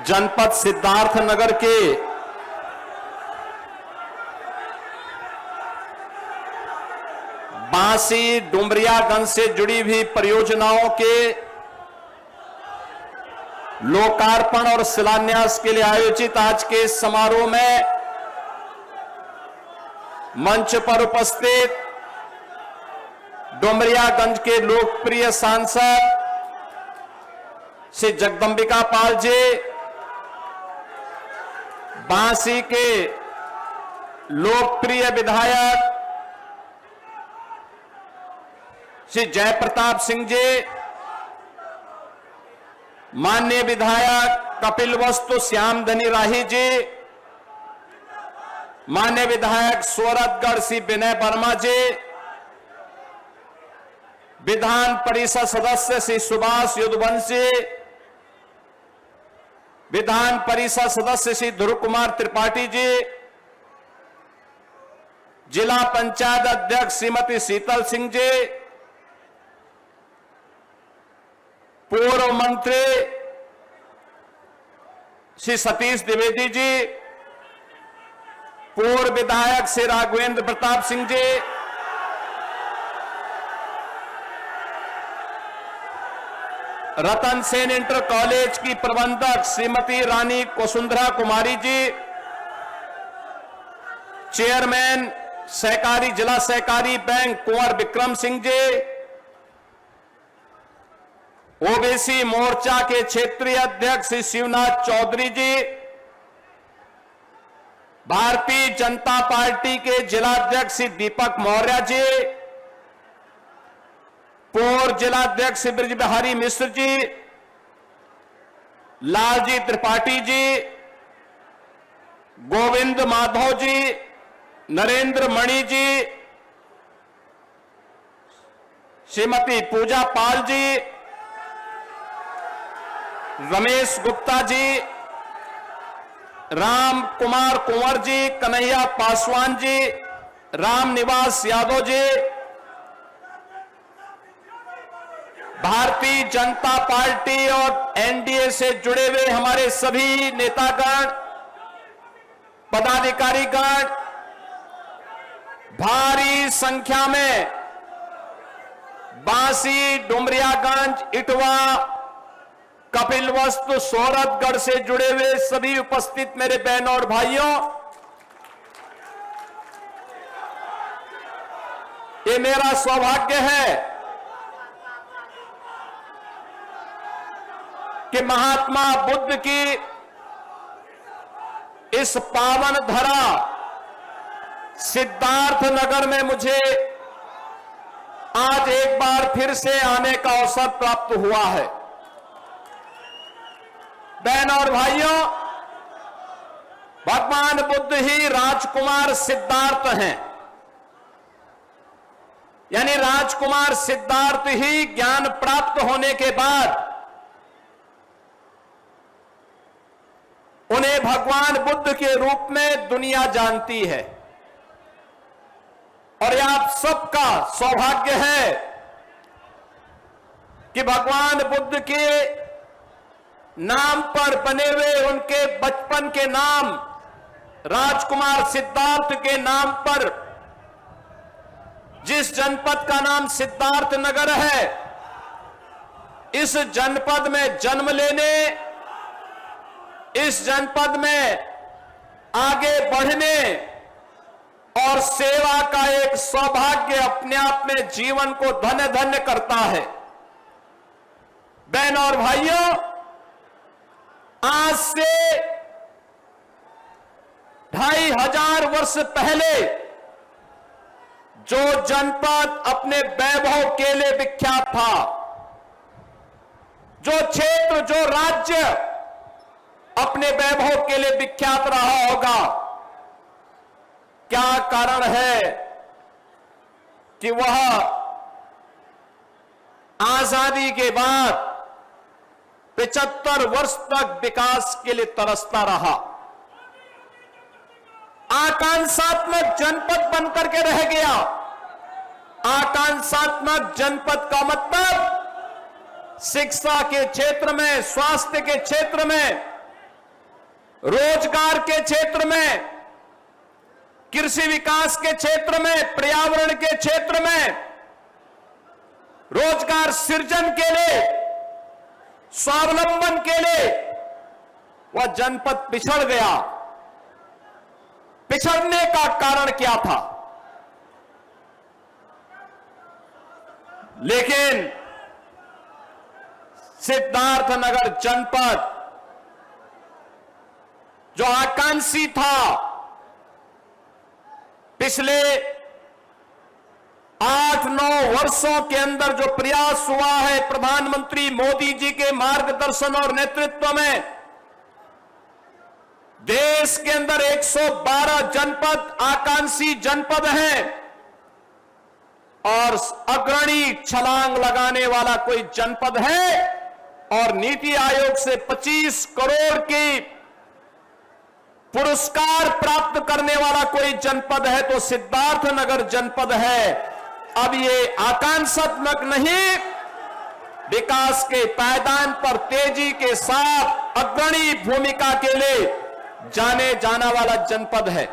जनपद सिद्धार्थनगर के बांसी डुमरियागंज से जुड़ी हुई परियोजनाओं के लोकार्पण और शिलान्यास के लिए आयोजित आज के इस समारोह में मंच पर उपस्थित डुमरियागंज के लोकप्रिय सांसद श्री जगदंबिका पाल जी, बांसी के लोकप्रिय विधायक श्री जयप्रताप सिंह जी, माननीय विधायक कपिलवस्तु श्यामधनी राही जी, माननीय विधायक सोरठगढ़ श्री विनय वर्मा जी, विधान परिषद सदस्य श्री सुभाष यदुवंशी, विधान परिषद सदस्य श्री ध्रुव कुमार त्रिपाठी जी, जिला पंचायत अध्यक्ष श्रीमती शीतल सिंह जी, पूर्व मंत्री श्री सतीश द्विवेदी जी, पूर्व विधायक श्री राघवेंद्र प्रताप सिंह जी, रतन सेन इंटर कॉलेज की प्रबंधक श्रीमती रानी वसुंधरा कुमारी जी, चेयरमैन सहकारी जिला सहकारी बैंक कुंवर विक्रम सिंह जी, ओबीसी मोर्चा के क्षेत्रीय अध्यक्ष श्री शिवनाथ चौधरी जी, भारतीय जनता पार्टी के जिलाध्यक्ष श्री दीपक मौर्य जी, पूर्व जिलाध्यक्ष श्री ब्रिज बिहारी मिश्र जी, लालजी त्रिपाठी जी, गोविंद माधव जी, नरेंद्र मणि जी, श्रीमती पूजा पाल जी, रमेश गुप्ता जी, राम कुमार कुंवर जी, कन्हैया पासवान जी, राम निवास यादव जी, भारतीय जनता पार्टी और एनडीए से जुड़े हुए हमारे सभी नेतागण, पदाधिकारीगण, भारी संख्या में बांसी, डुमरियागंज, इटवा, कपिलवस्तु, सोरठगढ़ से जुड़े हुए सभी उपस्थित मेरे बहनों और भाइयों, ये मेरा सौभाग्य है कि महात्मा बुद्ध की इस पावन धरा सिद्धार्थनगर में मुझे आज एक बार फिर से आने का अवसर प्राप्त हुआ है। बहनों और भाइयों, भगवान बुद्ध ही राजकुमार सिद्धार्थ हैं, यानी राजकुमार सिद्धार्थ ही ज्ञान प्राप्त होने के बाद उन्हें भगवान बुद्ध के रूप में दुनिया जानती है। और यह आप सबका सौभाग्य है कि भगवान बुद्ध के नाम पर बने हुए उनके बचपन के नाम राजकुमार सिद्धार्थ के नाम पर जिस जनपद का नाम सिद्धार्थ नगर है, इस जनपद में जन्म लेने, इस जनपद में आगे बढ़ने और सेवा का एक सौभाग्य अपने आप में जीवन को धन्य धन्य करता है। बहनों और भाइयों, आज से 2500 वर्ष पहले जो जनपद अपने वैभव के लिए विख्यात था, जो क्षेत्र, जो राज्य अपने वैभव के लिए विख्यात रहा होगा, क्या कारण है कि वह आजादी के बाद 75 वर्ष तक विकास के लिए तरसता रहा, आकांक्षात्मक जनपद बनकर के रह गया। आकांक्षात्मक जनपद का मतलब शिक्षा के क्षेत्र में, स्वास्थ्य के क्षेत्र में, रोजगार के क्षेत्र में, कृषि विकास के क्षेत्र में, पर्यावरण के क्षेत्र में, रोजगार सृजन के लिए, स्वावलंबन के लिए वह जनपद पिछड़ गया। पिछड़ने का कारण क्या था? लेकिन सिद्धार्थनगर जनपद जो आकांक्षी था, पिछले 8-9 वर्षों के अंदर जो प्रयास हुआ है प्रधानमंत्री मोदी जी के मार्गदर्शन और नेतृत्व में, देश के अंदर 112 जनपद आकांक्षी जनपद हैं और अग्रणी छलांग लगाने वाला कोई जनपद है और नीति आयोग से 25 करोड़ की पुरस्कार प्राप्त करने वाला कोई जनपद है तो सिद्धार्थनगर जनपद है। अब ये आकांक्षात्मक नहीं, विकास के पायदान पर तेजी के साथ अग्रणी भूमिका के लिए जाने जाना वाला जनपद है।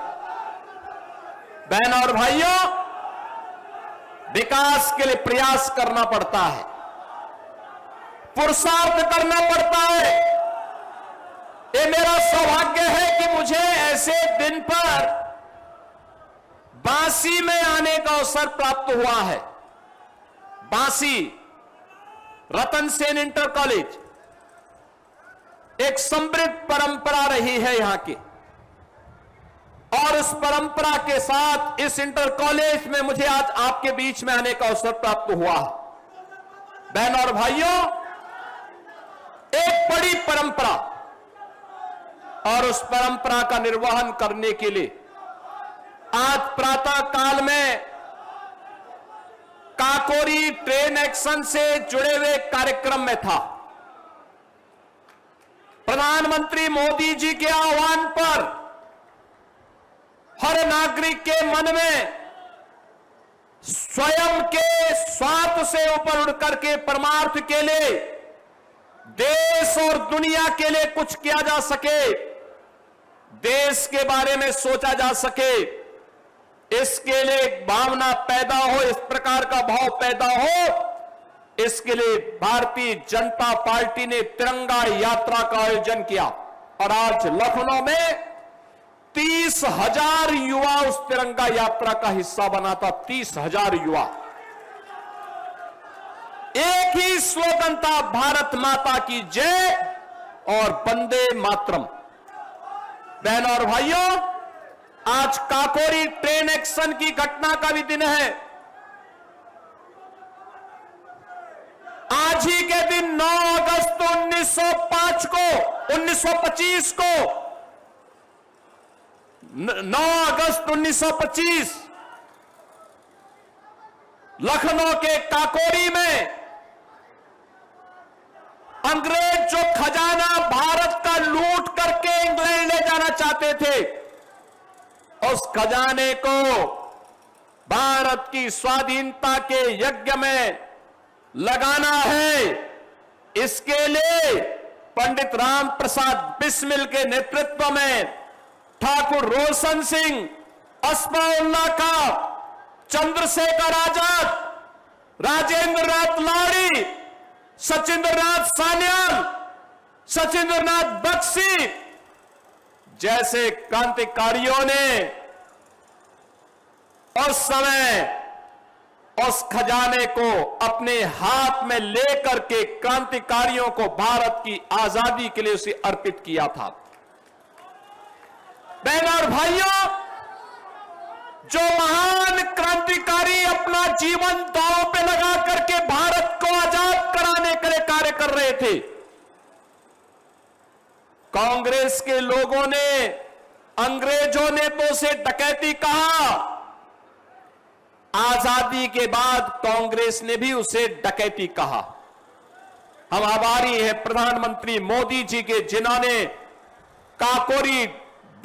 बहन और भाइयों, विकास के लिए प्रयास करना पड़ता है, पुरुषार्थ करना पड़ता है। ये मेरा सौभाग्य है कि मुझे ऐसे दिन पर बांसी में आने का अवसर प्राप्त हुआ है। बांसी रतन सेन इंटर कॉलेज एक समृद्ध परंपरा रही है यहां की, और उस परंपरा के साथ इस इंटर कॉलेज में मुझे आज आपके बीच में आने का अवसर प्राप्त हुआ है। बहन और भाइयों, एक बड़ी परंपरा और उस परंपरा का निर्वहन करने के लिए आज प्रातः काल में काकोरी ट्रेन एक्शन से जुड़े हुए कार्यक्रम में था। प्रधानमंत्री मोदी जी के आह्वान पर हर नागरिक के मन में स्वयं के स्वार्थ से ऊपर उड़ करके परमार्थ के लिए, देश और दुनिया के लिए कुछ किया जा सके, देश के बारे में सोचा जा सके, इसके लिए एक भावना पैदा हो, इस प्रकार का भाव पैदा हो, इसके लिए भारतीय जनता पार्टी ने तिरंगा यात्रा का आयोजन किया और आज लखनऊ में 30,000 युवा उस तिरंगा यात्रा का हिस्सा बना था। 30,000 युवा। एक ही स्लोगन था, भारत माता की जय और वंदे मातरम। बहनों और भाइयों, आज काकोरी ट्रेन एक्शन की घटना का भी दिन है। आज ही के दिन 9 अगस्त 1925 को 9 अगस्त 1925 लखनऊ के काकोरी में अंग्रेज जो खजाना भारत का लूट करके इंग्लैंड ले जाना चाहते थे, उस खजाने को भारत की स्वाधीनता के यज्ञ में लगाना है। इसके लिए पंडित राम प्रसाद बिस्मिल के नेतृत्व में ठाकुर रोशन सिंह, अस्फाउल्लाह खां, चंद्रशेखर आजाद, राजेंद्र नाथ लाड़ी, सचिंद्र नाथ सान्याल, सचिंद्र नाथ बख्शी जैसे क्रांतिकारियों ने उस समय उस खजाने को अपने हाथ में लेकर के क्रांतिकारियों को भारत की आजादी के लिए उसे अर्पित किया था। बहनों और भाइयों, जो महान क्रांतिकारी अपना जीवन दांव पे लगा करके भारत को आजाद कराने के लिए कार्य कर रहे थे, कांग्रेस के लोगों ने, अंग्रेजों ने तो उसे डकैती कहा, आजादी के बाद कांग्रेस ने भी उसे डकैती कहा। हम आभारी हैं प्रधानमंत्री मोदी जी के, जिन्होंने काकोरी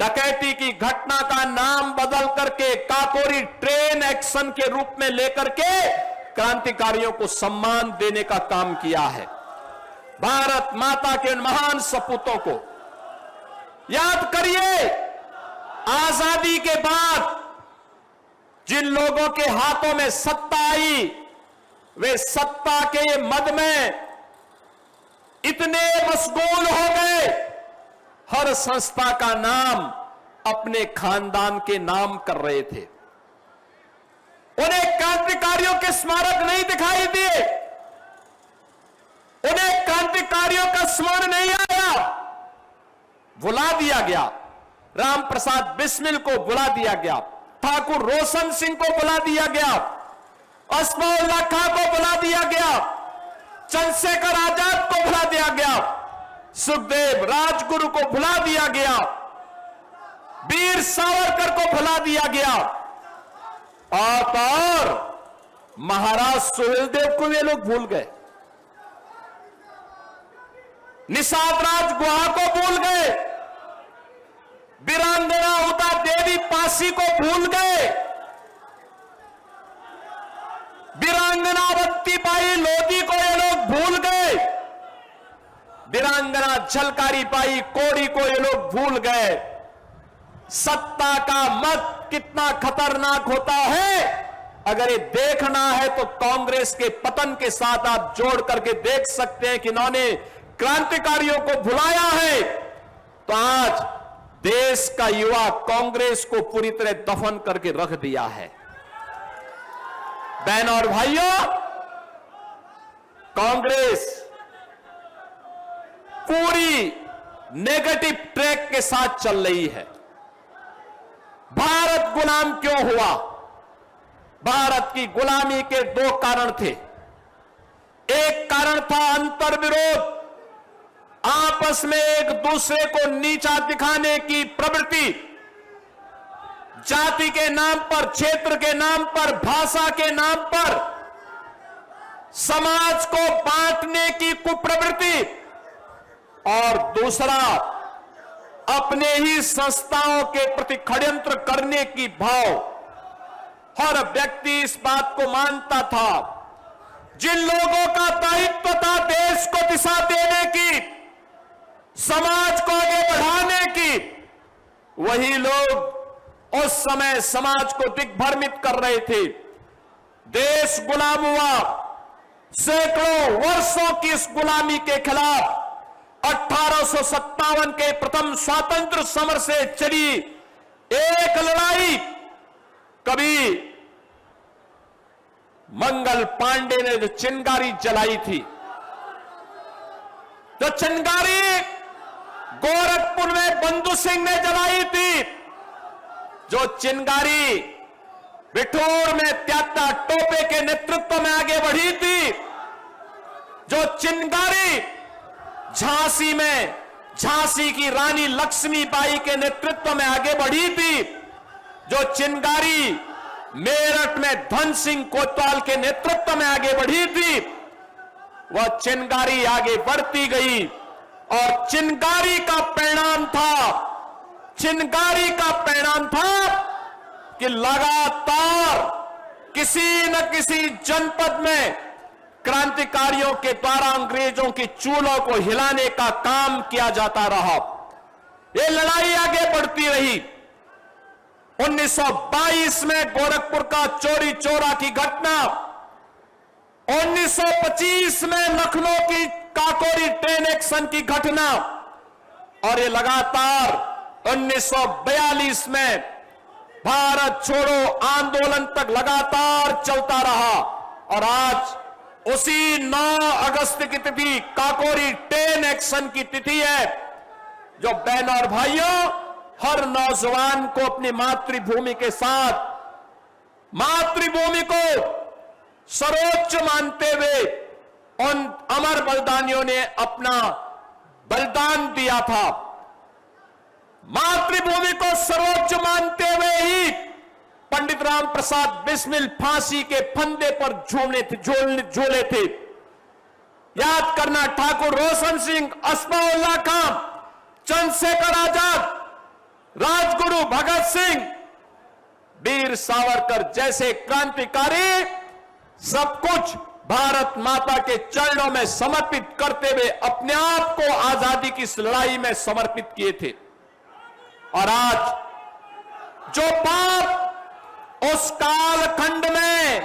डकैती की घटना का नाम बदल करके काकोरी ट्रेन एक्शन के रूप में लेकर के क्रांतिकारियों को सम्मान देने का काम किया है। भारत माता के उन महान सपूतों को याद करिए, आजादी के बाद जिन लोगों के हाथों में सत्ता आई, वे सत्ता के मद में इतने मशगूल हो गए, हर संस्था का नाम अपने खानदान के नाम कर रहे थे। उन्हें क्रांतिकारियों के स्मारक नहीं दिखाई दिए, उन्हें क्रांतिकारियों का स्मरण नहीं आया, बुला दिया गया। राम प्रसाद बिस्मिल को बुला दिया गया, ठाकुर रोशन सिंह को बुला दिया गया, अस्माउल्लाह खां को बुला दिया गया, चंद्रशेखर आजाद को बुला दिया गया, सुखदेव राजगुरु को बुला दिया गया, वीर सावरकर को बुला दिया गया, और महाराज सुहेलदेव को वे लोग भूल गए, निषाद राज गुहा को भूल गए, वीरांगना उदा देवी पासी को भूल गए, वीरांगना अवंतीबाई लोधी को ये लोग भूल गए, वीरांगना झलकारी बाई कोड़ी को ये लोग भूल गए। सत्ता का मत कितना खतरनाक होता है, अगर ये देखना है तो कांग्रेस के पतन के साथ आप जोड़ करके देख सकते हैं कि इन्होंने क्रांतिकारियों को भुलाया है, तो आज देश का युवा कांग्रेस को पूरी तरह दफन करके रख दिया है। बहनों और भाइयों, कांग्रेस पूरी नेगेटिव ट्रैक के साथ चल रही है। भारत गुलाम क्यों हुआ? भारत की गुलामी के दो कारण थे। एक कारण था अंतर्विरोध, आपस में एक दूसरे को नीचा दिखाने की प्रवृत्ति, जाति के नाम पर, क्षेत्र के नाम पर, भाषा के नाम पर समाज को बांटने की कुप्रवृत्ति, और दूसरा अपने ही संस्थाओं के प्रति षड्यंत्र करने की भाव। हर व्यक्ति इस बात को मानता था, जिन लोगों का दायित्व था देश को दिशा देने की, समाज को आगे बढ़ाने की, वही लोग उस समय समाज को दिग्भ्रमित कर रहे थे। देश गुलाम हुआ, सैकड़ों वर्षों की इस गुलामी के खिलाफ 1857 के प्रथम स्वातंत्र समर से चली एक लड़ाई, कभी मंगल पांडे ने जो चिंगारी जलाई थी, जो चिंगारी गोरखपुर में बंधु सिंह ने जलाई थी, जो चिंगारी बिठूर में त्याता टोपे के नेतृत्व में आगे बढ़ी थी, जो चिंगारी झांसी में झांसी की रानी लक्ष्मीबाई के नेतृत्व में आगे बढ़ी थी, जो चिंगारी मेरठ में धन सिंह कोतवाल के नेतृत्व में आगे बढ़ी थी, वह चिंगारी आगे बढ़ती गई। और चिंगारी का परिणाम था कि लगातार किसी न किसी जनपद में क्रांतिकारियों के द्वारा अंग्रेजों की चूलों को हिलाने का काम किया जाता रहा। यह लड़ाई आगे बढ़ती रही। 1922 में गोरखपुर का चोरी चोरा की घटना, 1925 में लखनऊ की काकोरी ट्रेन एक्शन की घटना, और ये लगातार 1942 में भारत छोड़ो आंदोलन तक लगातार चलता रहा। और आज उसी 9 अगस्त की तिथि काकोरी ट्रेन एक्शन की तिथि है, जो बहनों और भाइयों, हर नौजवान को अपनी मातृभूमि के साथ, मातृभूमि को सर्वोच्च मानते हुए उन अमर बलिदानियों ने अपना बलिदान दिया था। मातृभूमि को सर्वोच्च मानते हुए ही पंडित राम प्रसाद बिस्मिल फांसी के फंदे पर झूले थे। याद करना, ठाकुर रोशन सिंह, अस्माउल्लाह खां, चंद्रशेखर आजाद, राजगुरु भगत सिंह, वीर सावरकर जैसे क्रांतिकारी सब कुछ भारत माता के चरणों में समर्पित करते हुए अपने आप को आजादी की इस लड़ाई में समर्पित किए थे। और आज जो पाप उस कालखंड में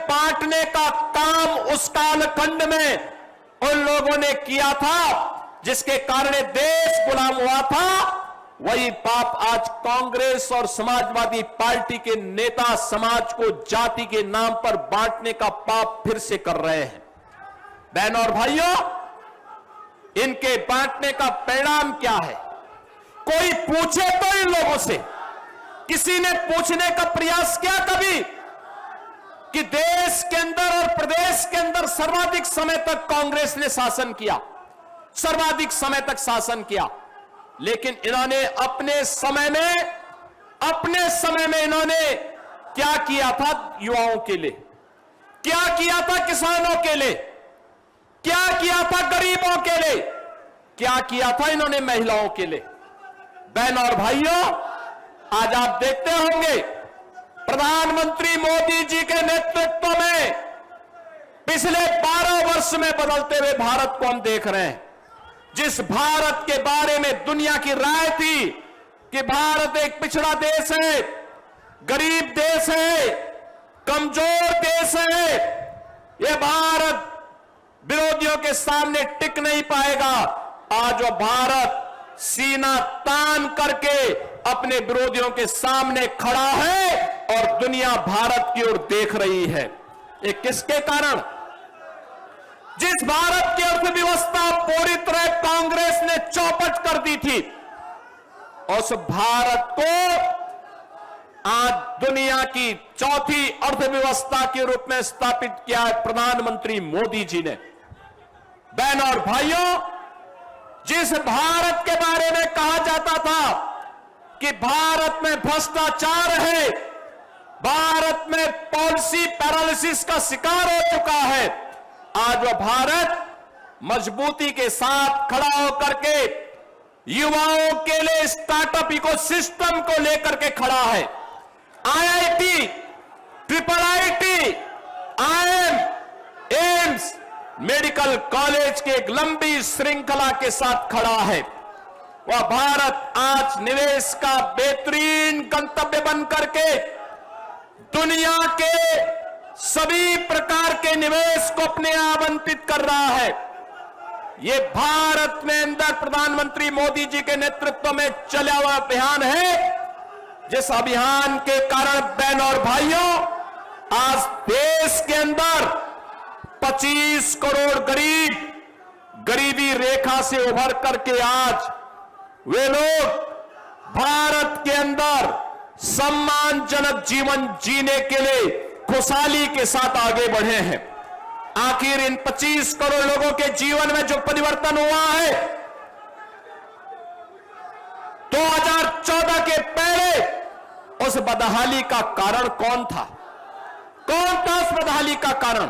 बांटने का काम उस कालखंड में उन लोगों ने किया था, जिसके कारण देश गुलाम हुआ था, वही पाप आज कांग्रेस और समाजवादी पार्टी के नेता समाज को जाति के नाम पर बांटने का पाप फिर से कर रहे हैं। बहनों और भाइयों, इनके बांटने का परिणाम क्या है? कोई पूछे तो इन लोगों से, किसी ने पूछने का प्रयास किया कभी कि देश के अंदर और प्रदेश के अंदर सर्वाधिक समय तक कांग्रेस ने शासन किया, सर्वाधिक समय तक शासन किया, लेकिन इन्होंने अपने समय में इन्होंने क्या किया था? युवाओं के लिए क्या किया था? किसानों के लिए क्या किया था? गरीबों के लिए क्या किया था? इन्होंने महिलाओं के लिए। बहनों और भाइयों, आज आप देखते होंगे प्रधानमंत्री मोदी जी के नेतृत्व में पिछले 12 वर्ष में बदलते हुए भारत को हम देख रहे हैं। जिस भारत के बारे में दुनिया की राय थी कि भारत एक पिछड़ा देश है, गरीब देश है, कमजोर देश है, यह भारत विरोधियों के सामने टिक नहीं पाएगा, आज वो भारत सीना तान करके अपने विरोधियों के सामने खड़ा है और दुनिया भारत की ओर देख रही है। ये किसके कारण? जिस भारत की अर्थव्यवस्था पूरी तरह कांग्रेस ने चौपट कर दी थी, उस भारत को आज दुनिया की चौथी अर्थव्यवस्था के रूप में स्थापित किया है प्रधानमंत्री मोदी जी ने। बहनों और भाइयों, जिस भारत के बारे में कहा जाता था कि भारत में भ्रष्टाचार है, भारत में पॉलिसी पैरालिसिस का शिकार हो चुका है, आज वह भारत मजबूती के साथ खड़ा होकर के युवाओं के लिए स्टार्टअप इकोसिस्टम को लेकर के खड़ा है। IIT, triple IT, IIM, AIIMS, medical college के एक लंबी श्रृंखला के साथ खड़ा है। वह भारत आज निवेश का बेहतरीन गंतव्य बन करके दुनिया के सभी प्रकार के निवेश को अपने आवंटित कर रहा है। यह भारत में अंदर प्रधानमंत्री मोदी जी के नेतृत्व में चला हुआ अभियान है, जिस अभियान के कारण बहनों और भाइयों, आज देश के अंदर 25 करोड़ गरीब गरीबी रेखा से उभर करके आज वे लोग भारत के अंदर सम्मानजनक जीवन जीने के लिए खुशहाली के साथ आगे बढ़े हैं। आखिर इन 25 करोड़ लोगों के जीवन में जो परिवर्तन हुआ है, 2014 के पहले उस बदहाली का कारण कौन था? कौन था उस बदहाली का कारण?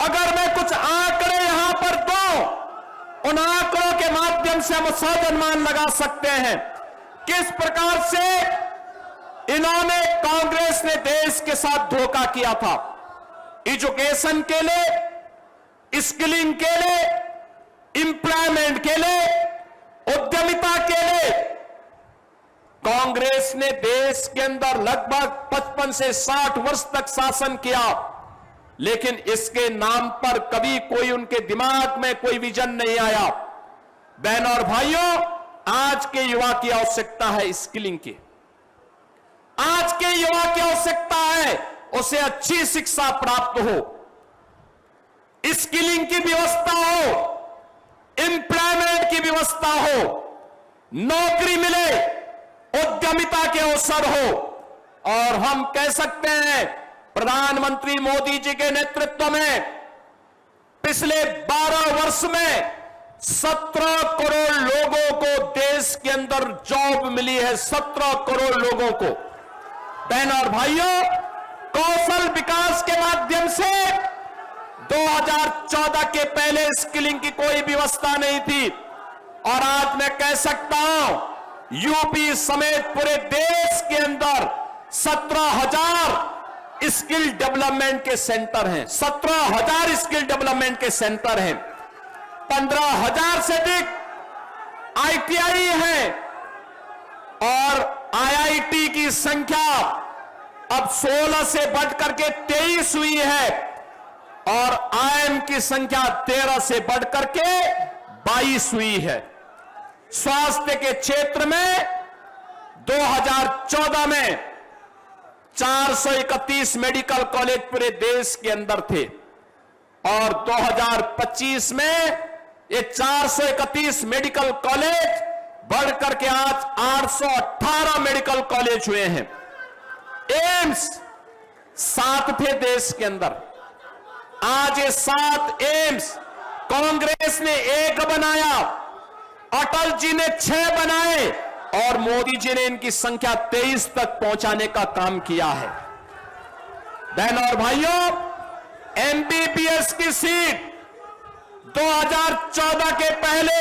अगर मैं कुछ आंकड़े यहां पर दूं, उन आंकड़ों के माध्यम से हम सद अनुमान लगा सकते हैं किस प्रकार से इन्होंने, कांग्रेस ने देश के साथ धोखा किया था। एजुकेशन के लिए, स्किलिंग के लिए, एम्प्लॉयमेंट के लिए, उद्यमिता के लिए कांग्रेस ने देश के अंदर लगभग 55 से 60 वर्ष तक शासन किया, लेकिन इसके नाम पर कभी कोई उनके दिमाग में कोई विजन नहीं आया। बहनों और भाइयों, आज के युवा की आवश्यकता है स्किलिंग की। आज के युवा की आवश्यकता है उसे अच्छी शिक्षा प्राप्त हो, स्किलिंग की व्यवस्था हो, एम्प्लॉयमेंट की व्यवस्था हो, नौकरी मिले, उद्यमिता के अवसर हो। और हम कह सकते हैं प्रधानमंत्री मोदी जी के नेतृत्व में पिछले 12 वर्ष में 17 करोड़ लोगों को देश के अंदर जॉब मिली है। 17 करोड़ लोगों को। बहनों और भाइयों, कौशल विकास के माध्यम से 2014 के पहले स्किलिंग की कोई व्यवस्था नहीं थी, और आज मैं कह सकता हूं यूपी समेत पूरे देश के अंदर 17,000 स्किल डेवलपमेंट के सेंटर हैं। 17,000 स्किल डेवलपमेंट के सेंटर हैं। 15,000 से अधिक ITI है और IIT की संख्या अब 16 से बढ़ करके 23 हुई है और IIM की संख्या 13 से बढ़ करके 22 हुई है। स्वास्थ्य के क्षेत्र में 2014 में 431 मेडिकल कॉलेज पूरे देश के अंदर थे और 2025 में ये 431 मेडिकल कॉलेज बढ़ करके आज 818 मेडिकल कॉलेज हुए हैं। एम्स 7 थे देश के अंदर, आज ये 7 एम्स कांग्रेस ने 1 बनाया, अटल जी ने 6 बनाए और मोदी जी ने इनकी संख्या 23 तक पहुंचाने का काम किया है। बहनों और भाइयों, MBBS की सीट 2014 के पहले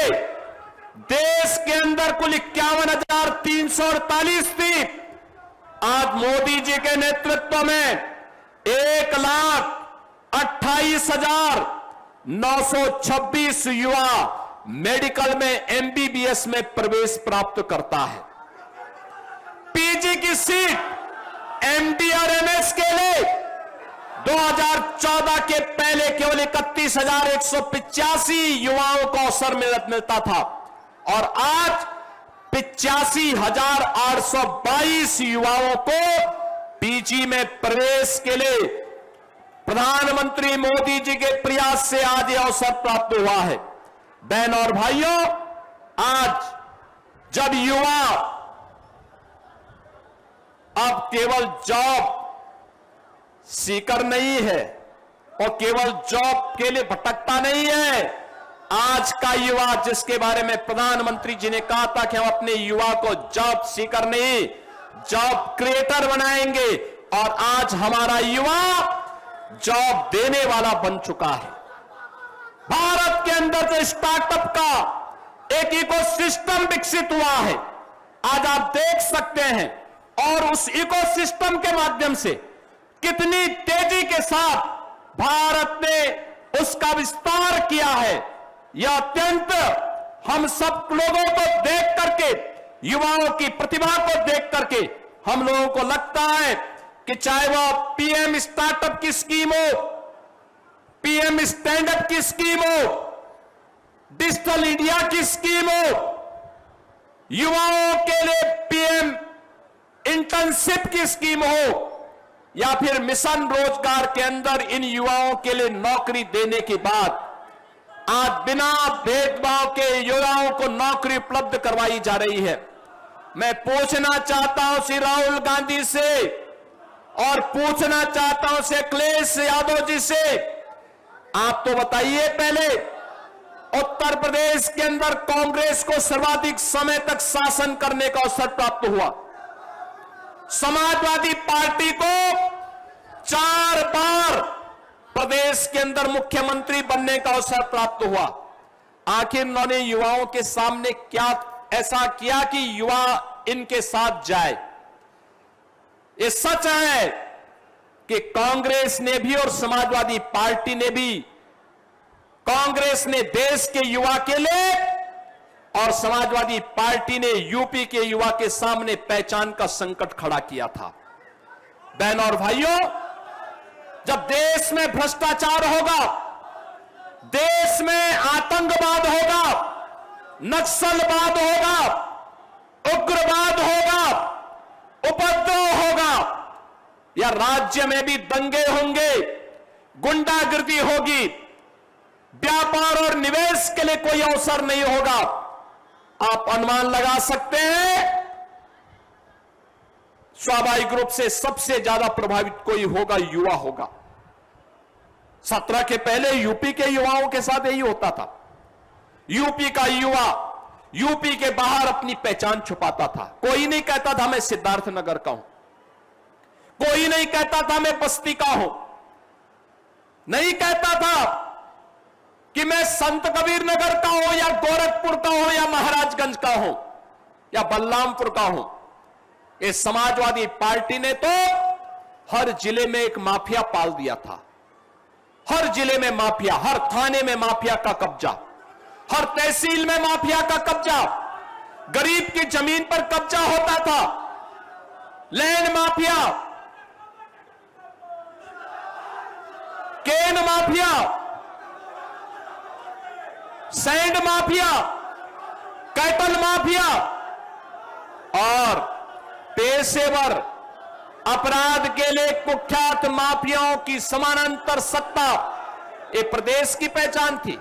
देश के अंदर कुल 51,348 थी। आज मोदी जी के नेतृत्व में 1,28,926 युवा मेडिकल में MBBS में प्रवेश प्राप्त करता है। PG की सीट MD और MS के लिए 2014 के पहले केवल 31,185 युवाओं को अवसर मिलता था और आज 85,822 युवाओं को PG में प्रवेश के लिए प्रधानमंत्री मोदी जी के प्रयास से आज यह अवसर प्राप्त हुआ है। बहनों और भाइयों, आज जब युवा अब केवल जॉब सीकर नहीं है और केवल जॉब के लिए भटकता नहीं है, आज का युवा जिसके बारे में प्रधानमंत्री जी ने कहा था कि हम अपने युवा को जॉब सीकर नहीं जॉब क्रिएटर बनाएंगे और आज हमारा युवा जॉब देने वाला बन चुका है। भारत के अंदर जो स्टार्टअप का एक इकोसिस्टम विकसित हुआ है, आज आप देख सकते हैं और उस इकोसिस्टम के माध्यम से कितनी तेजी के साथ भारत ने उसका विस्तार किया है। यह अत्यंत हम सब लोगों को देख करके, युवाओं की प्रतिभा को देख करके हम लोगों को लगता है कि चाहे वह PM स्टार्टअप की स्कीम हो, PM स्टैंडअप की स्कीम हो, डिजिटल इंडिया की स्कीम हो, युवाओं के लिए PM इंटर्नशिप की स्कीम हो या फिर मिशन रोजगार के अंदर इन युवाओं के लिए नौकरी देने के बाद आज बिना भेदभाव के युवाओं को नौकरी उपलब्ध करवाई जा रही है। मैं पूछना चाहता हूं श्री राहुल गांधी से और पूछना चाहता हूं श्री अखिलेश यादव जी से, आप तो बताइए, पहले उत्तर प्रदेश के अंदर कांग्रेस को सर्वाधिक समय तक शासन करने का अवसर प्राप्त हुआ। समाजवादी पार्टी को 4 बार प्रदेश के अंदर मुख्यमंत्री बनने का अवसर प्राप्त हुआ। आखिर उन्होंने युवाओं के सामने क्या ऐसा किया कि युवा इनके साथ जाए? ये सच है कि कांग्रेस ने भी और समाजवादी पार्टी ने भी, कांग्रेस ने देश के युवा के लिए और समाजवादी पार्टी ने यूपी के युवा के सामने पहचान का संकट खड़ा किया था। बहनों और भाइयों, जब देश में भ्रष्टाचार होगा, देश में आतंकवाद होगा, नक्सलवाद होगा, उग्रवाद होगा, उपद्रव होगा या राज्य में भी दंगे होंगे, गुंडागिर्दी होगी, व्यापार और निवेश के लिए कोई अवसर नहीं होगा, आप अनुमान लगा सकते हैं स्वाभाविक रूप से सबसे ज्यादा प्रभावित कोई होगा, युवा होगा। 17 के पहले यूपी के युवाओं के साथ यही होता था। यूपी का युवा यूपी के बाहर अपनी पहचान छुपाता था। कोई नहीं कहता था मैं सिद्धार्थनगर का हूं, कोई नहीं कहता था मैं बस्ती का हूं, नहीं कहता था कि मैं संत कबीर नगर का हूं या गोरखपुर का हूं या महाराजगंज का हूं या बलरामपुर का हूं। ये समाजवादी पार्टी ने तो हर जिले में एक माफिया पाल दिया था। हर जिले में माफिया, हर थाने में माफिया का कब्जा, हर तहसील में माफिया का कब्जा, गरीब की जमीन पर कब्जा होता था, land mafia, cane mafia, sand mafia, cattle mafia और पेशेवर अपराध के लिए कुख्यात माफियाओं की समानांतर सत्ता, ये प्रदेश की पहचान थी।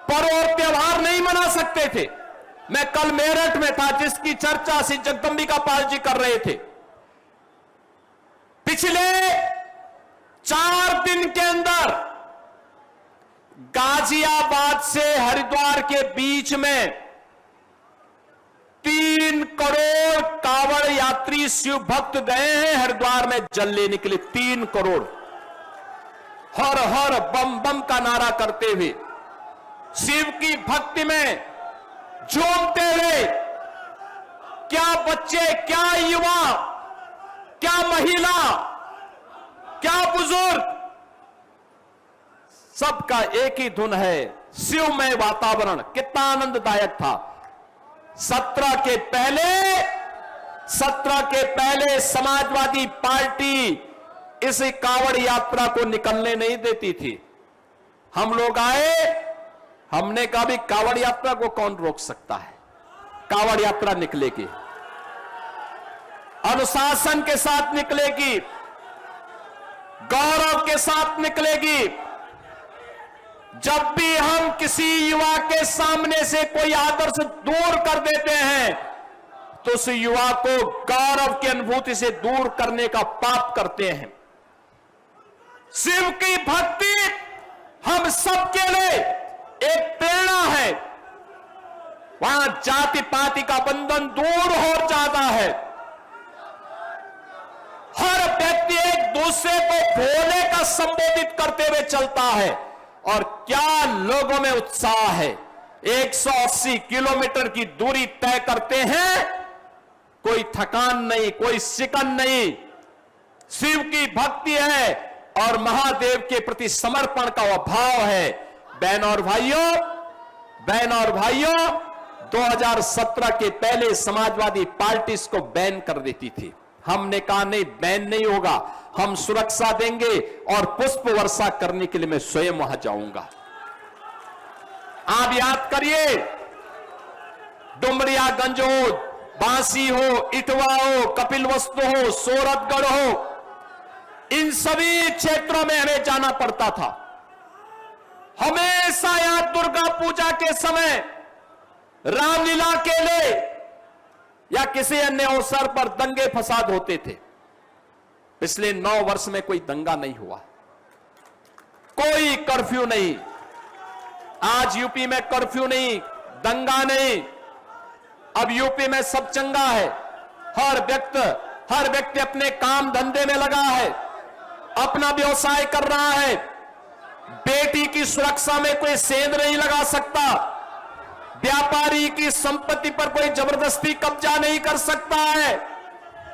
पर्व और त्योहार नहीं मना सकते थे। मैं कल मेरठ में था, जिसकी चर्चा श्री जगदंबिका पाल जी कर रहे थे। पिछले 4 दिन के अंदर गाजियाबाद से हरिद्वार के बीच में 3 करोड़ कांवड़ यात्री शिव भक्त गए हैं हरिद्वार में जल लेने के लिए। 3 करोड़ हर हर बम बम का नारा करते हुए, शिव की भक्ति में झूमते हुए। क्या बच्चे, क्या युवा, क्या महिला, क्या बुजुर्ग, सबका एक ही धुन है, शिवमय वातावरण। कितना आनंददायक था। 17 के पहले समाजवादी पार्टी इस कांवड़ यात्रा को निकलने नहीं देती थी। हम लोग आए, हमने कहा भी कांवड़ यात्रा को कौन रोक सकता है। कांवड़ यात्रा निकलेगी, अनुशासन के साथ निकलेगी, गौरव के साथ निकलेगी। जब भी हम किसी युवा के सामने से कोई आदर्श दूर कर देते हैं तो उस युवा को गौरव की अनुभूति से दूर करने का पाप करते हैं। शिव की भक्ति हम सबके लिए एक प्रेरणा है। वहां जाति पाति का बंधन दूर हो जाता है। हर व्यक्ति एक दूसरे को भोले का संबोधित करते हुए चलता है। और क्या लोगों में उत्साह है। 180 किलोमीटर की दूरी तय करते हैं, कोई थकान नहीं, कोई सिकन नहीं। शिव की भक्ति है और महादेव के प्रति समर्पण का वह भाव है। बहन और भाइयों, 2017 के पहले समाजवादी पार्टी इसको बैन कर देती थी। हमने कहा नहीं, बैन नहीं होगा, हम सुरक्षा देंगे और पुष्प वर्षा करने के लिए मैं स्वयं वहां जाऊंगा। आप याद करिए, डुमरियागंज हो, बांसी हो, इटवा हो, कपिलवस्तु हो, सोरठगढ़ हो, इन सभी क्षेत्रों में हमें जाना पड़ता था। हमेशा यहां दुर्गा पूजा के समय, रामलीला के लिए या किसी अन्य अवसर पर दंगे फसाद होते थे। पिछले 9 वर्ष में कोई दंगा नहीं हुआ, कोई कर्फ्यू नहीं। आज यूपी में कर्फ्यू नहीं, दंगा नहीं। अब यूपी में सब चंगा है। हर व्यक्ति अपने काम धंधे में लगा है, अपना व्यवसाय कर रहा है। बेटी की सुरक्षा में कोई सेंध नहीं लगा सकता। व्यापारी की संपत्ति पर कोई जबरदस्ती कब्जा नहीं कर सकता है।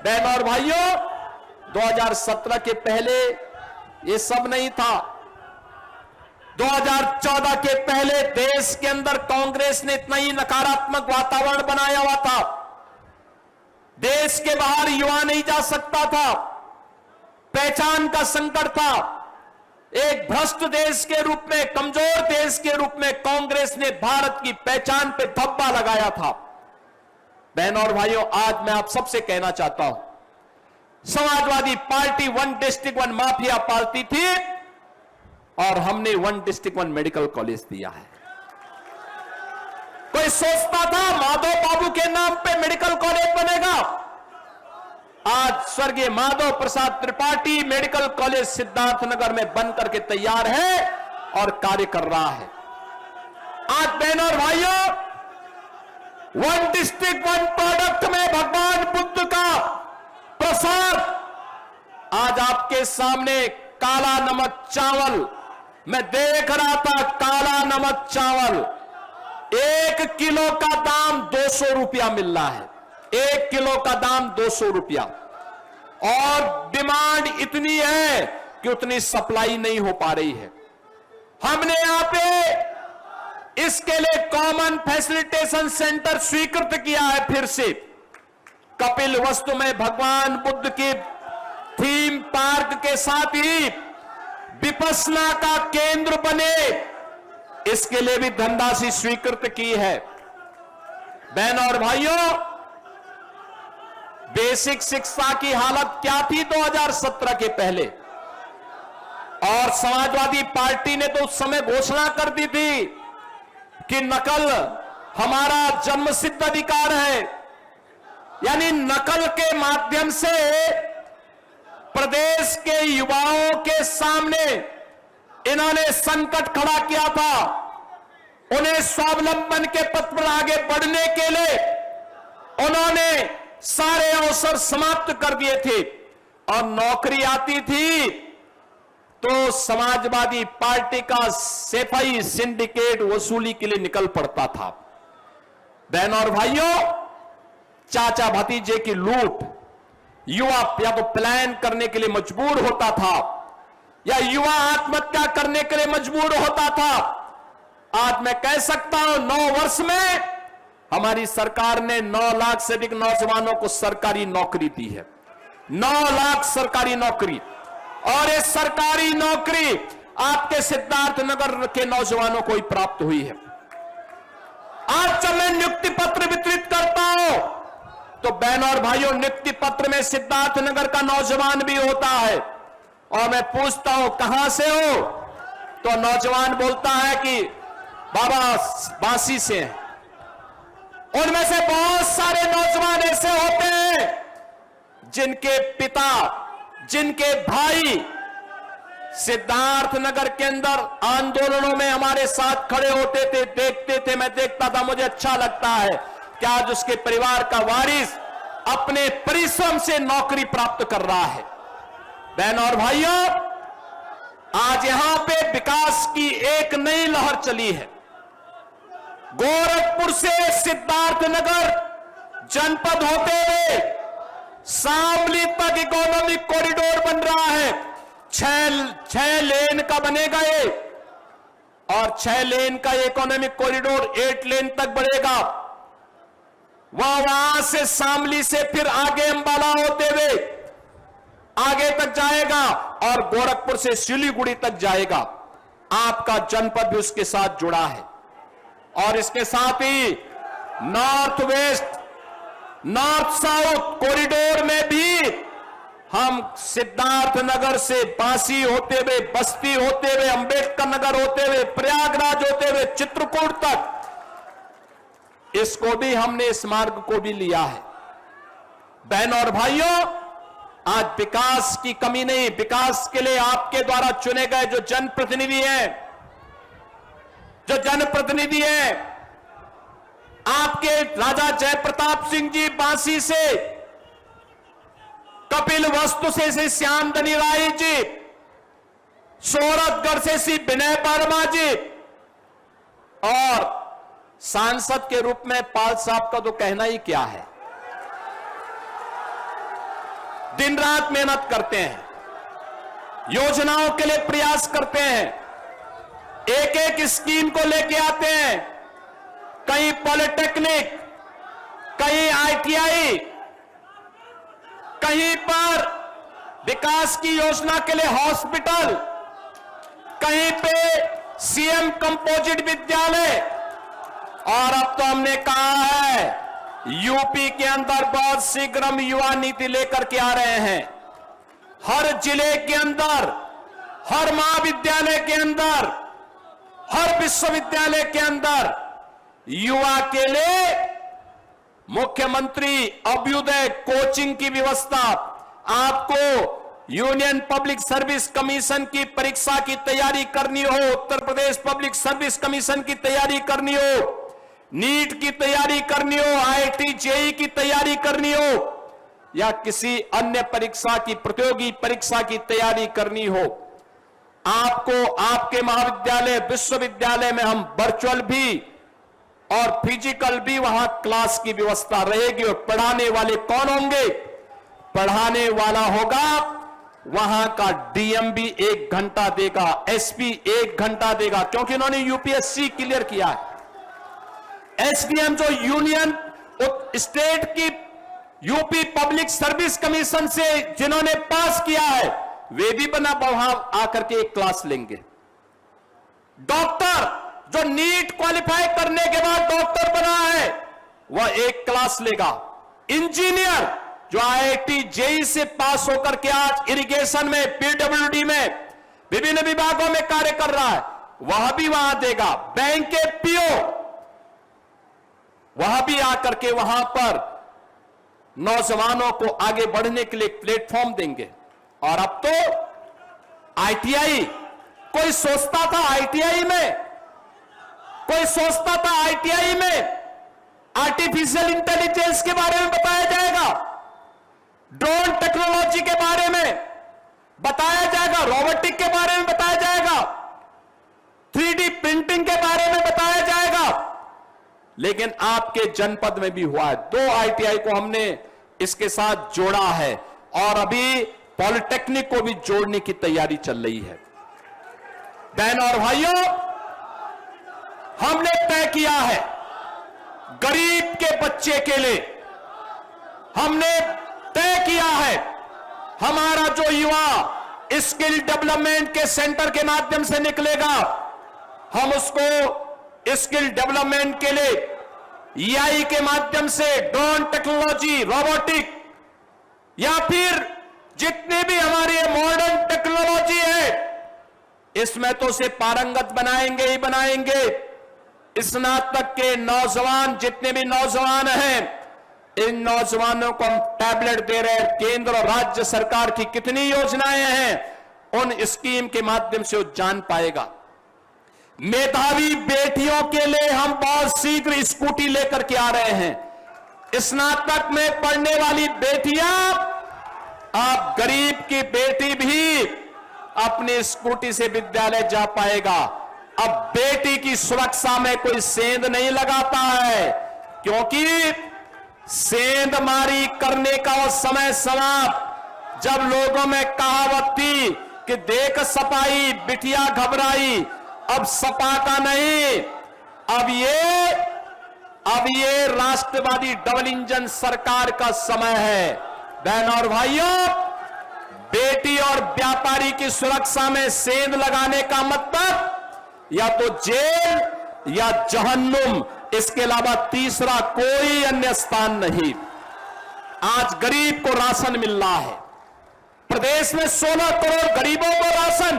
बहनों और भाइयों, 2017 के पहले ये सब नहीं था। 2014 के पहले देश के अंदर कांग्रेस ने इतना ही नकारात्मक वातावरण बनाया हुआ था। देश के बाहर युवा नहीं जा सकता था, पहचान का संकट था। एक भ्रष्ट देश के रूप में, कमजोर देश के रूप में कांग्रेस ने भारत की पहचान पे धब्बा लगाया था। बहनों और भाइयों, आज मैं आप सबसे कहना चाहता हूं, Samajwadi party 1 district 1 mafia party थी और हमने 1 डिस्ट्रिक्ट 1 मेडिकल कॉलेज दिया है। कोई सोचता था माधव बाबू के नाम पे मेडिकल कॉलेज बनेगा? आज स्वर्गीय माधव प्रसाद त्रिपाठी मेडिकल कॉलेज सिद्धार्थनगर में बन करके तैयार है और कार्य कर रहा है। आज बहनों और भाइयों, 1 डिस्ट्रिक्ट 1 प्रोडक्ट में भगवान बुद्ध का प्रसाद। आज आपके सामने काला नमक चावल, मैं देख रहा था काला नमक चावल, 1 किलो का दाम 200 रुपया मिल रहा है। 1 किलो का दाम 200 रुपया। और डिमांड इतनी है कि उतनी सप्लाई नहीं हो पा रही है। हमने यहां पे इसके लिए कॉमन फैसिलिटेशन सेंटर स्वीकृत किया है। फिर से कपिल वस्तु में भगवान बुद्ध की थीम पार्क के साथ ही विपश्यना का केंद्र बने, इसके लिए भी धनराशि स्वीकृत की है। बहनों और भाइयों, बेसिक शिक्षा की हालत क्या थी 2017 के पहले, और समाजवादी पार्टी ने तो उस समय घोषणा कर दी थी कि नकल हमारा जन्मसिद्ध अधिकार है, यानी नकल के माध्यम से प्रदेश के युवाओं के सामने इन्होंने संकट खड़ा किया था। उन्हें स्वावलंबन के पथ पर आगे बढ़ने के लिए उन्होंने सारे अवसर समाप्त कर दिए थे, और नौकरी आती थी तो समाजवादी पार्टी का सेफाई सिंडिकेट वसूली के लिए निकल पड़ता था। बहनों और भाइयों, चाचा भतीजे की लूट, युवा या तो पलायन करने के लिए मजबूर होता था या युवा आत्महत्या करने के लिए मजबूर होता था। आज मैं कह सकता हूं 9 वर्ष में हमारी सरकार ने 9 लाख से अधिक नौजवानों को सरकारी नौकरी दी है। 9 लाख सरकारी नौकरी, और ये सरकारी नौकरी आपके सिद्धार्थनगर के नौजवानों को ही प्राप्त हुई है। आज जब मैं नियुक्ति पत्र वितरित करता हूं तो बहनों और भाइयों, नियुक्ति पत्र में सिद्धार्थनगर का नौजवान भी होता है, और मैं पूछता हूं कहां से हो, तो नौजवान बोलता है कि बाबा बांसी से हैं। उनमें से बहुत सारे नौजवान ऐसे होते हैं जिनके पिता, जिनके भाई सिद्धार्थनगर के अंदर आंदोलनों में हमारे साथ खड़े होते थे, देखते थे, मैं देखता था, मुझे अच्छा लगता है कि आज उसके परिवार का वारिस अपने परिश्रम से नौकरी प्राप्त कर रहा है। बहनों और भाइयों, आज यहां पे विकास की एक नई लहर चली है। गोरखपुर से सिद्धार्थनगर जनपद होते हुए शामली तक इकोनॉमिक कॉरिडोर बन रहा है। 6 लेन का बनेगा ये, और 6 लेन का इकोनॉमिक कॉरिडोर 8 लेन तक बढ़ेगा। वहां से शामली से फिर आगे अंबाला होते हुए आगे तक जाएगा, और गोरखपुर से सिलीगुड़ी तक जाएगा। आपका जनपद भी उसके साथ जुड़ा है, और इसके साथ ही north west, north south corridor में भी हम सिद्धार्थनगर से बांसी होते हुए, बस्ती होते हुए, अंबेडकर नगर होते हुए, प्रयागराज होते हुए चित्रकूट तक, इसको भी हमने, इस मार्ग को भी लिया है। बहनों और भाइयों, आज विकास की कमी नहीं, विकास के लिए आपके द्वारा चुने गए जो जनप्रतिनिधि हैं, आपके राजा जयप्रताप सिंह जी बांसी से, कपिल वस्तु से श्री श्यामधनी राय जी, सोरठगढ़ से श्री विनय वर्मा जी, और सांसद के रूप में पाल साहब का तो कहना ही क्या है। दिन रात मेहनत करते हैं, योजनाओं के लिए प्रयास करते हैं, एक एक स्कीम को लेके आते हैं, कहीं पॉलिटेक्निक, कहीं ITI, कहीं पर विकास की योजना के लिए हॉस्पिटल, कहीं पे CM कंपोजिट विद्यालय, और अब तो हमने कहा है यूपी के अंदर बहुत शीघ्र हम युवा नीति लेकर के आ रहे हैं। हर जिले के अंदर, हर महाविद्यालय के अंदर, हर विश्वविद्यालय के अंदर युवा के लिए मुख्यमंत्री अभ्युदय कोचिंग की व्यवस्था। आपको यूनियन पब्लिक सर्विस कमीशन की परीक्षा की तैयारी करनी हो, Uttar Pradesh public service commission की तैयारी करनी हो, नीट की तैयारी करनी हो, IIT JEE की तैयारी करनी हो, या किसी अन्य परीक्षा की, प्रतियोगी परीक्षा की तैयारी करनी हो, आपको आपके महाविद्यालय, विश्वविद्यालय में हम वर्चुअल भी और फिजिकल भी वहां क्लास की व्यवस्था रहेगी। और पढ़ाने वाले कौन होंगे? पढ़ाने वाला होगा वहां का डीएम भी 1 घंटा देगा, एसपी 1 घंटा देगा, क्योंकि उन्होंने यूपीएससी क्लियर किया है। एसडीएम जो यूनियन स्टेट की यूपी पब्लिक सर्विस कमीशन से जिन्होंने पास किया है, वे भी बना वहां आकर के एक क्लास लेंगे। डॉक्टर जो नीट क्वालिफाई करने के बाद डॉक्टर बना है, वह एक क्लास लेगा। इंजीनियर जो आईआईटी जेई से पास होकर के आज इरिगेशन में, पीडब्ल्यूडी में, विभिन्न विभागों में कार्य कर रहा है, वह भी वहां देगा। बैंक के पीओ वह भी आकर के वहां पर नौजवानों को आगे बढ़ने के लिए प्लेटफॉर्म देंगे। और अब तो आईटीआई, कोई सोचता था आईटीआई में, कोई सोचता था आईटीआई में आर्टिफिशियल इंटेलिजेंस के बारे में बताया जाएगा, ड्रोन टेक्नोलॉजी के बारे में बताया जाएगा, रोबोटिक के बारे में बताया जाएगा, 3D प्रिंटिंग के बारे में बताया जाएगा। लेकिन आपके जनपद में भी हुआ है। 2 आईटीआई को हमने इसके साथ जोड़ा है और अभी पॉलिटेक्निक को भी जोड़ने की तैयारी चल रही है। बहन और भाइयों, हमने तय किया है गरीब के बच्चे के लिए, हमने तय किया है हमारा जो युवा स्किल डेवलपमेंट के सेंटर के माध्यम से निकलेगा, हम उसको स्किल डेवलपमेंट के लिए ईआई के माध्यम से ड्रोन टेक्नोलॉजी, रोबोटिक या फिर जितनी भी हमारी मॉडर्न टेक्नोलॉजी है, इसमें तो उसे पारंगत बनाएंगे ही बनाएंगे। स्नातक के नौजवान, जितने भी नौजवान हैं, इन नौजवानों को हम टैबलेट दे रहे हैं। केंद्र और राज्य सरकार की कितनी योजनाएं हैं, उन स्कीम के माध्यम से वो जान पाएगा। मेधावी बेटियों के लिए हम बहुत शीघ्र स्कूटी लेकर के आ रहे हैं। स्नातक में पढ़ने वाली बेटियां, आप गरीब की बेटी भी अपनी स्कूटी से विद्यालय जा पाएगा। अब बेटी की सुरक्षा में कोई सेंध नहीं लगाता है, क्योंकि सेंधमारी करने का वो समय समाप्त। जब लोगों में कहावत थी कि देख सपाई बिटिया घबराई, अब सपा का नहीं, अब ये राष्ट्रवादी डबल इंजन सरकार का समय है। बहन और भाइयों, बेटी और व्यापारी की सुरक्षा में सेंध लगाने का मतलब या तो जेल या जहन्नुम, इसके अलावा तीसरा कोई अन्य स्थान नहीं। आज गरीब को राशन मिल रहा है। प्रदेश में 16 करोड़ गरीबों को राशन,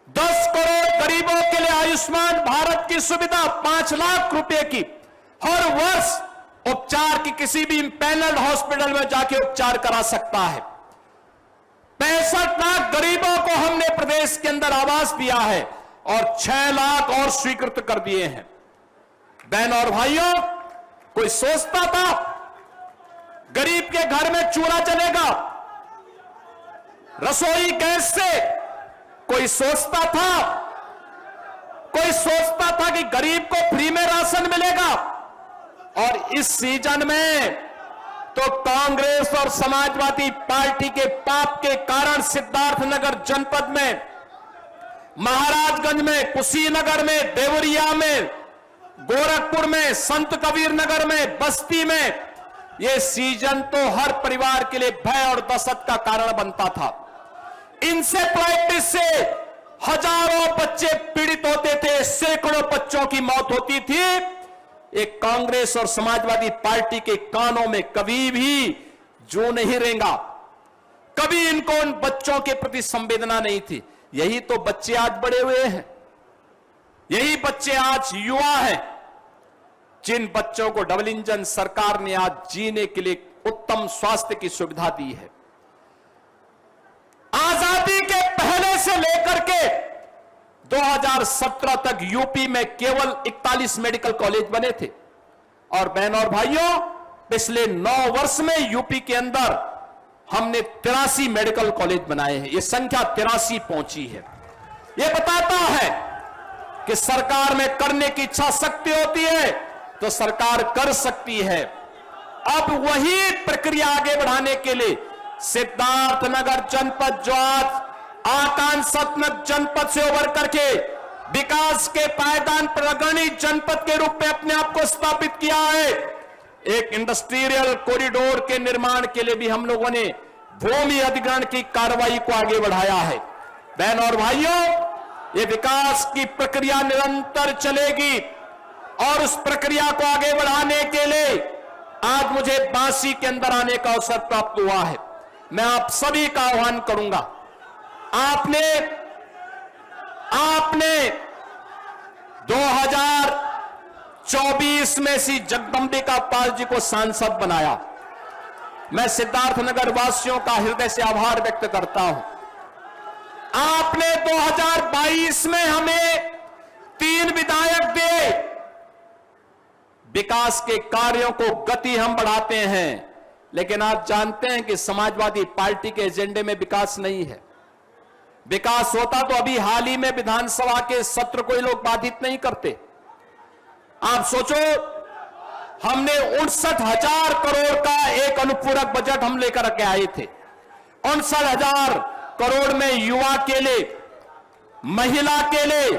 10 करोड़ गरीबों के लिए आयुष्मान भारत की सुविधा, 5 लाख रुपए की हर वर्ष उपचार की, किसी भी पैनल्ड हॉस्पिटल में जाके उपचार करा सकता है। 65 लाख गरीबों को हमने प्रदेश के अंदर आवास दिया है और 6 लाख और स्वीकृत कर दिए हैं। बहन और भाइयों, कोई सोचता था गरीब के घर में चूल्हा जलेगा रसोई गैस से? कोई सोचता था कि गरीब को फ्री में राशन मिलेगा? और इस सीजन में तो कांग्रेस और समाजवादी पार्टी के पाप के कारण सिद्धार्थनगर जनपद में, महाराजगंज में, कुशीनगर में, देवरिया में, गोरखपुर में, संत कबीर नगर में, बस्ती में, यह सीजन तो हर परिवार के लिए भय और दहशत का कारण बनता था। इंसेफ्लाइटिस से हजारों बच्चे पीड़ित होते थे, सैकड़ों बच्चों की मौत होती थी। एक कांग्रेस और समाजवादी पार्टी के कानों में कभी भी जू नहीं रेंगा, कभी इनको उन बच्चों के प्रति संवेदना नहीं थी। यही तो बच्चे आज बड़े हुए हैं, यही बच्चे आज युवा हैं, जिन बच्चों को डबल इंजन सरकार ने आज जीने के लिए उत्तम स्वास्थ्य की सुविधा दी है। आजादी के पहले से लेकर के 2017 तक यूपी में केवल 41 मेडिकल कॉलेज बने थे। और बहनों और भाइयों, पिछले 9 वर्ष में यूपी के अंदर हमने 83 मेडिकल कॉलेज बनाए हैं। यह संख्या 83 पहुंची है। यह बताता है कि सरकार में करने की इच्छा शक्ति होती है तो सरकार कर सकती है। अब वही प्रक्रिया आगे बढ़ाने के लिए सिद्धार्थनगर जनपद जो आज आकांक्षात्मक जनपद से उभर करके विकास के पायदान पर अग्रणी जनपद के रूप में अपने आप को स्थापित किया है, एक इंडस्ट्रियल कॉरिडोर के निर्माण के लिए भी हम लोगों ने भूमि अधिग्रहण की कार्रवाई को आगे बढ़ाया है। बहन और भाइयों, ये विकास की प्रक्रिया निरंतर चलेगी और उस प्रक्रिया को आगे बढ़ाने के लिए आज मुझे बांसी के अंदर आने का अवसर प्राप्त हुआ है। मैं आप सभी का आह्वान करूंगा, आपने 2024 में श्री जगदंबिका पाल जी को सांसद बनाया। मैं सिद्धार्थनगर वासियों का हृदय से आभार व्यक्त करता हूं। आपने 2022 में हमें 3 विधायक दिए। विकास के कार्यों को गति हम बढ़ाते हैं, लेकिन आप जानते हैं कि समाजवादी पार्टी के एजेंडे में विकास नहीं है। विकास होता तो अभी हाल ही में विधानसभा के सत्र को ये लोग बाधित नहीं करते। आप सोचो, हमने 59,000 करोड़ का एक अनुपूरक बजट हम लेकर के आए थे। 59,000 करोड़ में युवा के लिए, महिला के लिए,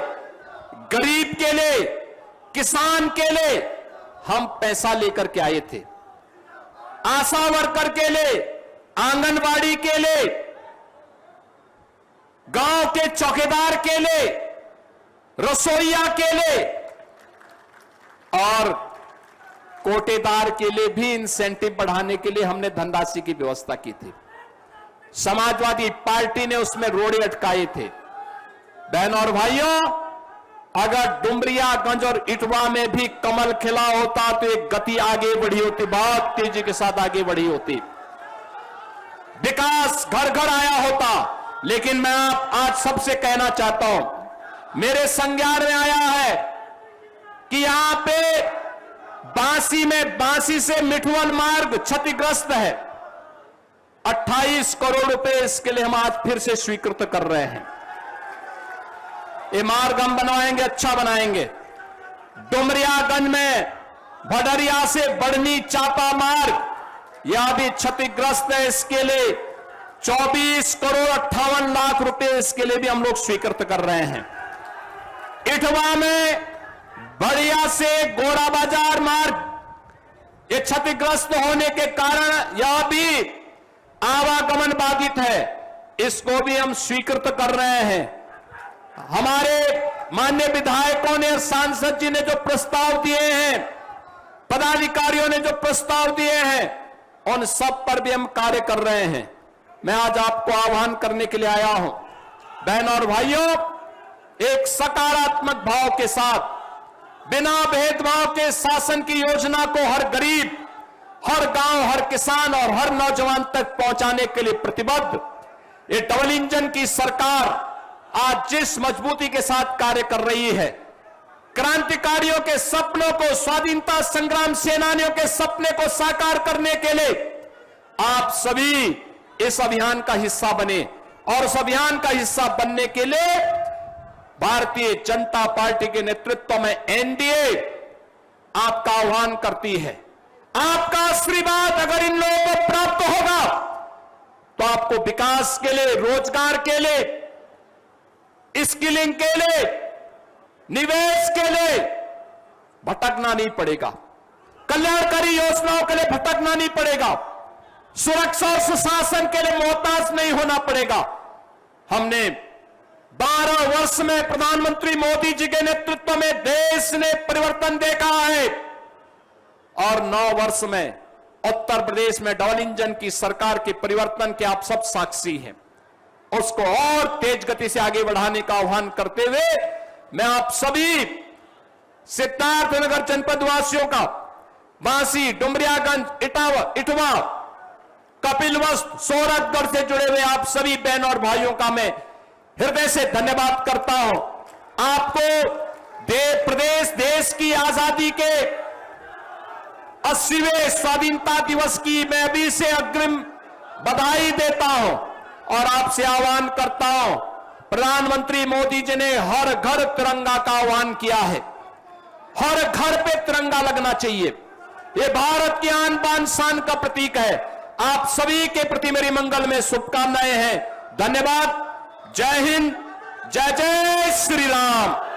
गरीब के लिए, किसान के लिए हम पैसा लेकर के आए थे। आशा वर्कर के लिए, आंगनवाड़ी के लिए, गांव के चौकीदार के लिए, रसोईया के लिए और कोटेदार के लिए भी इंसेंटिव बढ़ाने के लिए हमने धनराशि की व्यवस्था की थी। समाजवादी पार्टी ने उसमें रोड़े अटकाए थे। बहनों और भाइयों, अगर डुमरियागंज और इटवा में भी कमल खिला होता तो एक गति आगे बढ़ी होती, बहुत तेजी के साथ आगे बढ़ी होती, विकास घर घर आया होता। लेकिन मैं आज सबसे कहना चाहता हूं, मेरे संज्ञान में आया है कि यहां पे बांसी से मिठुवन मार्ग क्षतिग्रस्त है। 28 करोड़ रुपए इसके लिए हम आज फिर से स्वीकृत कर रहे हैं। ये मार्ग हम बनवाएंगे, अच्छा बनाएंगे। डुमरियागंज में भडरिया से बढ़नी चापा मार्ग यह भी क्षतिग्रस्त है, इसके लिए 24 करोड़ 58 लाख रुपए इसके लिए भी हम लोग स्वीकृत कर रहे हैं। इटवा में बढ़िया से गोरा बाजार मार्ग ये क्षतिग्रस्त होने के कारण यह भी आवागमन बाधित है, इसको भी हम स्वीकृत कर रहे हैं। हमारे माननीय विधायकों ने, सांसद जी ने जो प्रस्ताव दिए हैं, पदाधिकारियों ने जो प्रस्ताव दिए हैं, उन सब पर भी हम कार्य कर रहे हैं। मैं आज आपको आह्वान करने के लिए आया हूं। बहनों और भाइयों, एक सकारात्मक भाव के साथ, बिना भेदभाव के शासन की योजना को हर गरीब, हर गांव, हर किसान और हर नौजवान तक पहुंचाने के लिए प्रतिबद्ध ये डबल इंजन की सरकार आज जिस मजबूती के साथ कार्य कर रही है, क्रांतिकारियों के सपनों को, स्वाधीनता संग्राम सेनानियों के सपने को साकार करने के लिए आप सभी इस अभियान का हिस्सा बने। और उस अभियान का हिस्सा बनने के लिए भारतीय जनता पार्टी के नेतृत्व में एनडीए आपका आह्वान करती है। आपका आशीर्वाद अगर इन लोगों को प्राप्त होगा तो आपको विकास के लिए, रोजगार के लिए, स्किलिंग के लिए, निवेश के लिए भटकना नहीं पड़ेगा। कल्याणकारी योजनाओं के लिए भटकना नहीं पड़ेगा। सुरक्षा और सुशासन के लिए मोहताज नहीं होना पड़ेगा। हमने 12 वर्ष में प्रधानमंत्री मोदी जी के नेतृत्व में देश ने परिवर्तन देखा है और 9 वर्ष में उत्तर प्रदेश में डबल इंजन की सरकार के परिवर्तन के आप सब साक्षी हैं। उसको और तेज गति से आगे बढ़ाने का आह्वान करते हुए मैं आप सभी सिद्धार्थनगर जनपद वासियों का, बांसी, डुमरियागंज, इटवा, कपिलवस्तु, सोरठगढ़ से जुड़े हुए आप सभी बहनों और भाइयों का मैं हृदय से धन्यवाद करता हूं। आपको प्रदेश देश की आजादी के 80वें स्वाधीनता दिवस की मैं अभी से अग्रिम बधाई देता हूं और आपसे आह्वान करता हूं। प्रधानमंत्री मोदी जी ने हर घर तिरंगा का आह्वान किया है। हर घर पे तिरंगा लगना चाहिए। ये भारत की आन बान शान का प्रतीक है। आप सभी के प्रति मेरी मंगल में शुभकामनाएं हैं। धन्यवाद। जय हिंद, जय जय श्री राम।